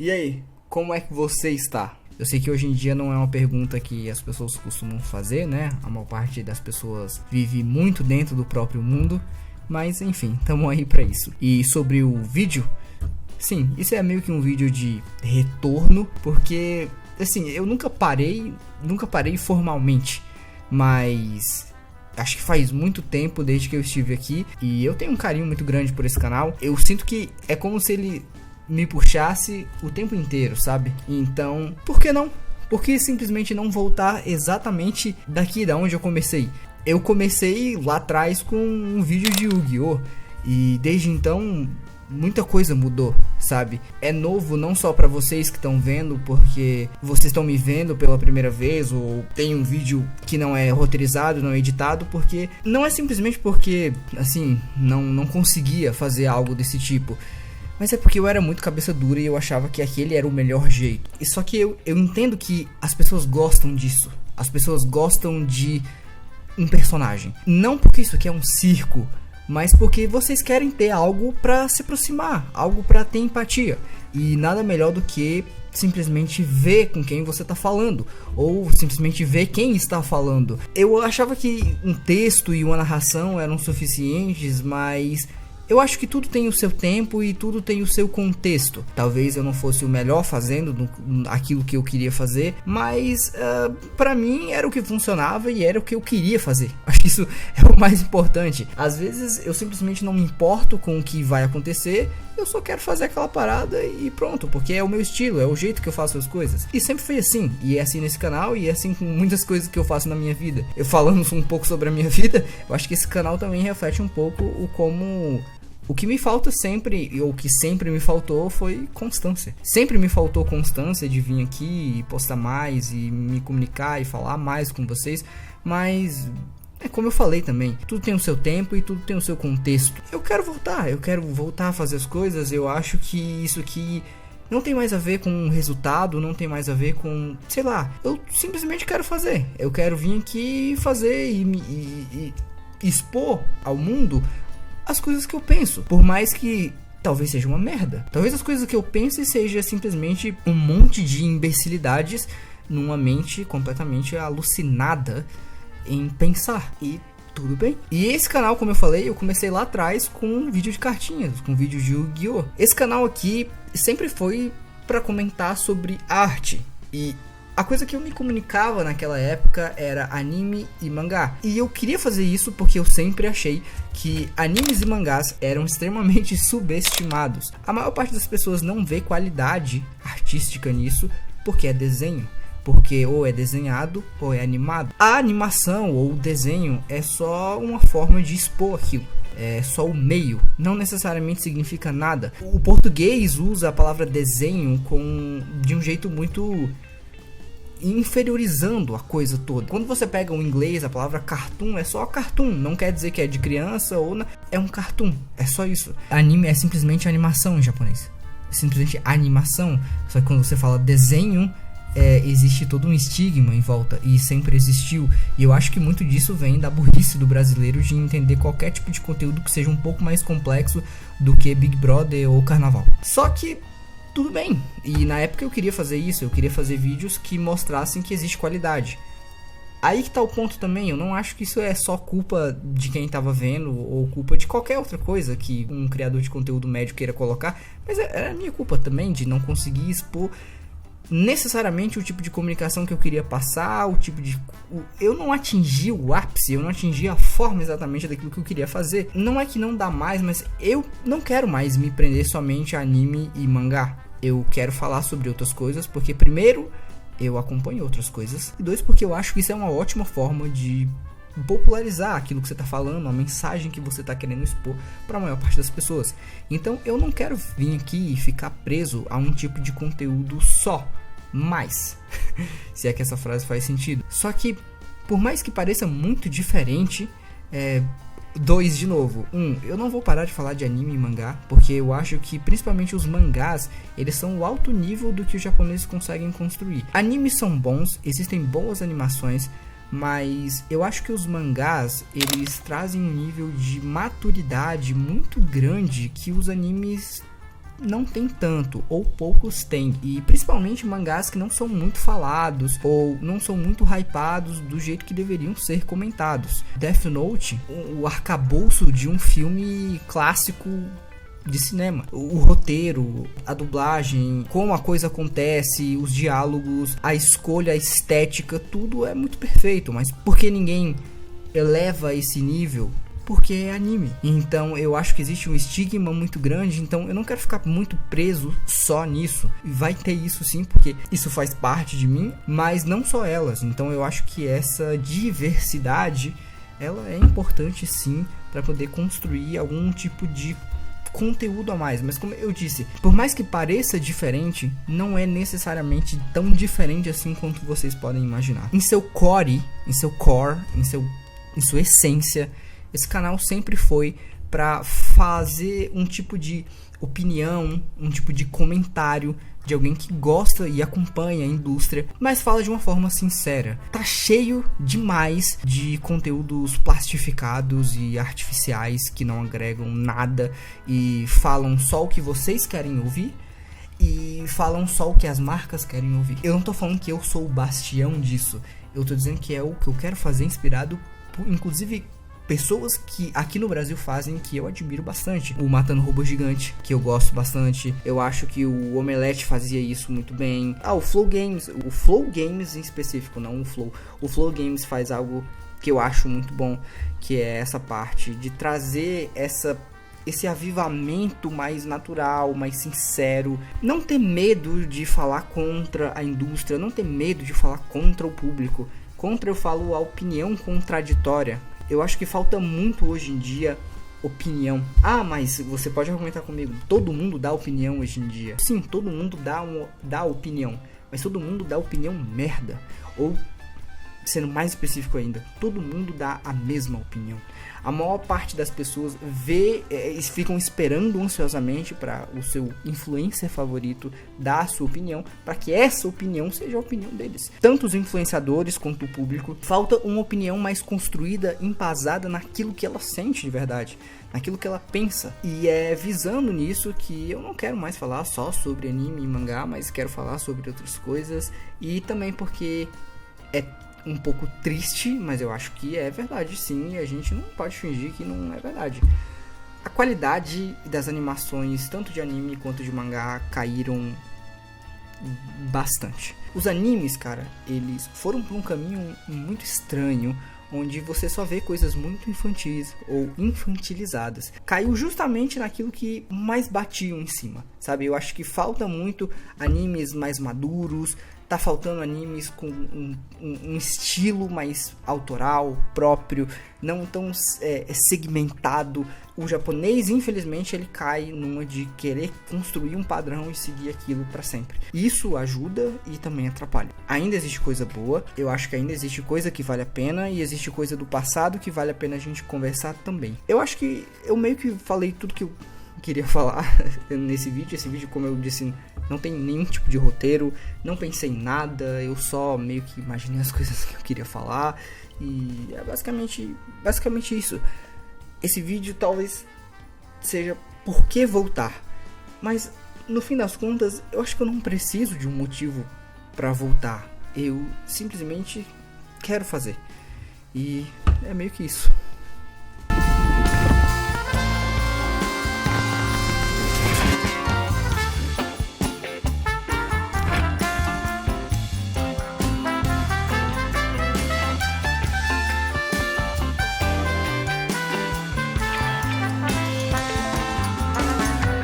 E aí, como é que você está? Eu sei que hoje em dia não é uma pergunta que as pessoas costumam fazer, né? A maior parte das pessoas vive muito dentro do próprio mundo, mas enfim, estamos aí pra isso. E sobre o vídeo, sim, isso é meio que um vídeo de retorno, porque assim, eu nunca parei formalmente, mas acho que faz muito tempo desde que eu estive aqui e eu tenho um carinho muito grande por esse canal. Eu sinto que é como se ele me puxasse o tempo inteiro, sabe? Então, por que não? Por que simplesmente não voltar exatamente daqui da onde eu comecei? Eu comecei lá atrás com um vídeo de Yu-Gi-Oh! E desde então muita coisa mudou, sabe? É novo não só pra vocês que estão vendo, porque vocês estão me vendo pela primeira vez, ou tem um vídeo que não é roteirizado, não é editado, porque não é simplesmente porque, assim, não conseguia fazer algo desse tipo, mas é porque eu era muito cabeça dura e eu achava que aquele era o melhor jeito. E só que eu entendo que as pessoas gostam disso. As pessoas gostam de um personagem. Não porque isso aqui é um circo, mas porque vocês querem ter algo pra se aproximar, algo pra ter empatia. E nada melhor do que simplesmente ver com quem você tá falando, ou simplesmente ver quem está falando. Eu achava que um texto e uma narração eram suficientes, mas eu acho que tudo tem o seu tempo e tudo tem o seu contexto. Talvez eu não fosse o melhor fazendo aquilo que eu queria fazer, mas pra mim era o que funcionava e era o que eu queria fazer. Acho que isso é o mais importante. Às vezes eu simplesmente não me importo com o que vai acontecer, eu só quero fazer aquela parada e pronto, porque é o meu estilo, é o jeito que eu faço as coisas. E sempre foi assim, e é assim nesse canal, e é assim com muitas coisas que eu faço na minha vida. Eu falando um pouco sobre a minha vida, eu acho que esse canal também reflete um pouco o que me falta sempre, ou o que sempre me faltou, foi constância. Sempre me faltou constância de vir aqui e postar mais, e me comunicar e falar mais com vocês, mas é como eu falei também, tudo tem o seu tempo e tudo tem o seu contexto. Eu quero voltar a fazer as coisas. Eu acho que isso aqui não tem mais a ver com resultado, não tem mais a ver com, sei lá, eu simplesmente quero fazer. Eu quero vir aqui e fazer e expor ao mundo as coisas que eu penso, por mais que talvez seja uma merda. Talvez as coisas que eu pense seja simplesmente um monte de imbecilidades numa mente completamente alucinada em pensar, e tudo bem. E esse canal, como eu falei, eu comecei lá atrás com um vídeo de cartinhas, com um vídeo de Yu-Gi-Oh! Esse canal aqui sempre foi pra comentar sobre arte, e a coisa que eu me comunicava naquela época era anime e mangá. E eu queria fazer isso porque eu sempre achei que animes e mangás eram extremamente subestimados. A maior parte das pessoas não vê qualidade artística nisso porque é desenho. Porque ou é desenhado ou é animado. A animação ou o desenho é só uma forma de expor aquilo. É só o meio, não necessariamente significa nada. O português usa a palavra desenho de um jeito muito inferiorizando a coisa toda. Quando você pega o inglês, a palavra cartoon é só cartoon, não quer dizer que é de criança ou não. É um cartoon, é só isso. Anime é simplesmente animação em japonês, é simplesmente animação. Só que quando você fala desenho, existe todo um estigma em volta, e sempre existiu, e eu acho que muito disso vem da burrice do brasileiro de entender qualquer tipo de conteúdo que seja um pouco mais complexo do que Big Brother ou Carnaval. Só que tudo bem, e na época eu queria fazer isso, eu queria fazer vídeos que mostrassem que existe qualidade. Aí que tá o ponto também, eu não acho que isso é só culpa de quem tava vendo, ou culpa de qualquer outra coisa que um criador de conteúdo médio queira colocar, mas é a minha culpa também de não conseguir expor necessariamente o tipo de comunicação que eu queria passar, eu não atingi o ápice, eu não atingi a forma exatamente daquilo que eu queria fazer. Não é que não dá mais, mas eu não quero mais me prender somente a anime e mangá. Eu quero falar sobre outras coisas, porque primeiro, eu acompanho outras coisas, e dois, porque eu acho que isso é uma ótima forma de popularizar aquilo que você está falando, a mensagem que você está querendo expor para a maior parte das pessoas. Então eu não quero vir aqui e ficar preso a um tipo de conteúdo só, mas se é que essa frase faz sentido. Só que por mais que pareça muito diferente, de novo, eu não vou parar de falar de anime e mangá, porque eu acho que principalmente os mangás, eles são o alto nível do que os japoneses conseguem construir. Animes são bons, existem boas animações, mas eu acho que os mangás, eles trazem um nível de maturidade muito grande que os animes não tem tanto, ou poucos têm, e principalmente mangás que não são muito falados, ou não são muito hypados do jeito que deveriam ser comentados. Death Note, o arcabouço de um filme clássico de cinema. O roteiro, a dublagem, como a coisa acontece, os diálogos, a escolha, a estética, tudo é muito perfeito. Mas por que ninguém eleva esse nível? Porque é anime. Então eu acho que existe um estigma muito grande. Então eu não quero ficar muito preso só nisso. Vai ter isso sim, porque isso faz parte de mim, mas não só elas. Então eu acho que essa diversidade, ela é importante sim, para poder construir algum tipo de conteúdo a mais. Mas como eu disse, por mais que pareça diferente, não é necessariamente tão diferente assim quanto vocês podem imaginar. Em seu core, em sua essência, esse canal sempre foi para fazer um tipo de opinião, um tipo de comentário de alguém que gosta e acompanha a indústria, mas fala de uma forma sincera. Tá cheio demais de conteúdos plastificados e artificiais que não agregam nada e falam só o que vocês querem ouvir e falam só o que as marcas querem ouvir. Eu não tô falando que eu sou o bastião disso, eu tô dizendo que é o que eu quero fazer, inspirado por, inclusive, pessoas que aqui no Brasil fazem, que eu admiro bastante. O Matando Robô Gigante, que eu gosto bastante. Eu acho que o Omelete fazia isso muito bem. O Flow Games em específico, não o Flow. O Flow Games faz algo que eu acho muito bom, que é essa parte de trazer esse avivamento mais natural, mais sincero. Não ter medo de falar contra a indústria, não ter medo de falar contra o público. Contra, eu falo a opinião contraditória. Eu acho que falta muito hoje em dia opinião. Mas você pode argumentar comigo, todo mundo dá opinião hoje em dia. Sim, todo mundo dá opinião, mas todo mundo dá opinião merda. Ou, sendo mais específico ainda, todo mundo dá a mesma opinião. A maior parte das pessoas ficam esperando ansiosamente para o seu influencer favorito dar a sua opinião, para que essa opinião seja a opinião deles. Tanto os influenciadores quanto o público, falta uma opinião mais construída, embasada naquilo que ela sente de verdade, naquilo que ela pensa. E é visando nisso que eu não quero mais falar só sobre anime e mangá, mas quero falar sobre outras coisas. E também porque é um pouco triste, mas eu acho que é verdade sim, e a gente não pode fingir que não é verdade. A qualidade das animações, tanto de anime quanto de mangá, caíram bastante. Os animes, cara, eles foram por um caminho muito estranho, onde você só vê coisas muito infantis ou infantilizadas. Caiu justamente naquilo que mais batiam em cima, sabe? Eu acho que falta muito animes mais maduros, tá faltando animes com um estilo mais autoral, próprio, não tão segmentado. O japonês, infelizmente, ele cai numa de querer construir um padrão e seguir aquilo para sempre. Isso ajuda e também atrapalha. Ainda existe coisa boa, eu acho que ainda existe coisa que vale a pena, e existe coisa do passado que vale a pena a gente conversar também. Eu acho que eu meio que falei tudo que eu queria falar nesse vídeo. Esse vídeo, como eu disse, não tem nenhum tipo de roteiro, não pensei em nada, eu só meio que imaginei as coisas que eu queria falar, e é basicamente isso. Esse vídeo talvez seja por que voltar, mas no fim das contas eu acho que eu não preciso de um motivo para voltar, eu simplesmente quero fazer, e é meio que isso.